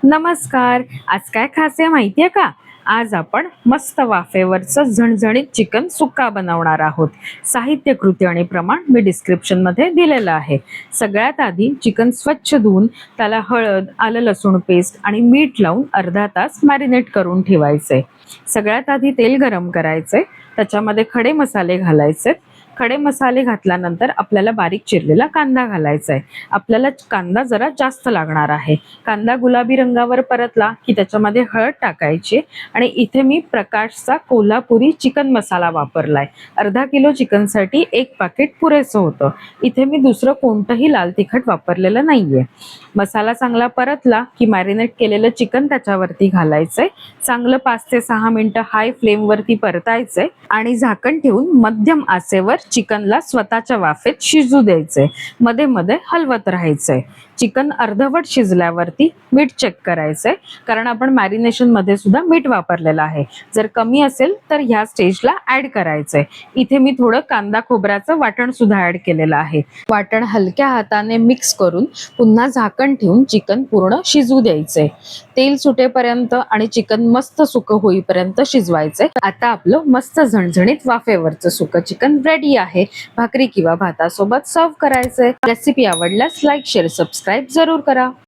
नमस्कार. आज काय खास आहे माहितीये का? आज आपण मस्त वाफेवरचं झणझणीत चिकन सुक्का बनवणार आहोत. साहित्य, कृती आणि प्रमाण मी डिस्क्रिप्शन मध्ये दिलेलं आहे. सगळ्यात आधी चिकन स्वच्छ धुवून त्याला हळद, आलं लसूण पेस्ट आणि मीठ लावून अर्धा तास मॅरिनेट करून ठेवायचे. सगळ्यात आधी तेल गरम करायचे, त्याच्यामध्ये खडे मसाले घालायचे. खडे मसाले घातल्यानंतर आपल्याला बारीक चिरलेला कांदा घालायचा आहे. आपल्याला कांदा जरा जास्त लागणार आहे. कांदा गुलाबी रंगावर परतला की त्याच्यामध्ये हळद टाकायची आणि इथे मी प्रकाशचा कोल्हापुरी चिकन मसाला वापरलाय. अर्धा किलो चिकनसाठी 1 पाकिट पुरेसं होतं. इथे मी दुसरं कोणतंही लाल तिखट वापरलेलं नाहीये. मसाला चांगला परतला की मॅरिनेट केलेलं चिकन त्याच्यावरती घालायचंय. चांगलं 5 ते 6 मिनिटं हाय फ्लेम वरती परतायचंय आणि झाकण ठेवून मध्यम आचेवर चिकनला स्वतःच्या वाफेत शिजू द्यायचंय. मध्ये मध्ये हलवत राहायचंय. चिकन अर्धवट शिजल्यावरती मीठ चेक करायचंय, कारण आपण मॅरिनेशन मध्ये सुद्धा मीठ वापरलेलं आहे. जर कमी असेल तर ह्या स्टेजला ऍड करायचंय. इथे मी थोडं कांदा खोबऱ्याचं वाटण सुद्धा ऍड केलेलं आहे. वाटण हलक्या हाताने मिक्स करून पुन्हा झाकण ठेवून चिकन पूर्ण शिजू द्यायचंय. तेल सुटेपर्यंत आणि चिकन मस्त सुकं होईपर्यंत शिजवायचंय. आता आपलं मस्त झणझणीत वाफेवरचं सुकं चिकन रेडी आहे. भाकरी किंवा भातासोबत सर्व करायचंय. रेसिपी आवडल्यास लाईक, शेअर, सबस्क्राईब जरूर करा.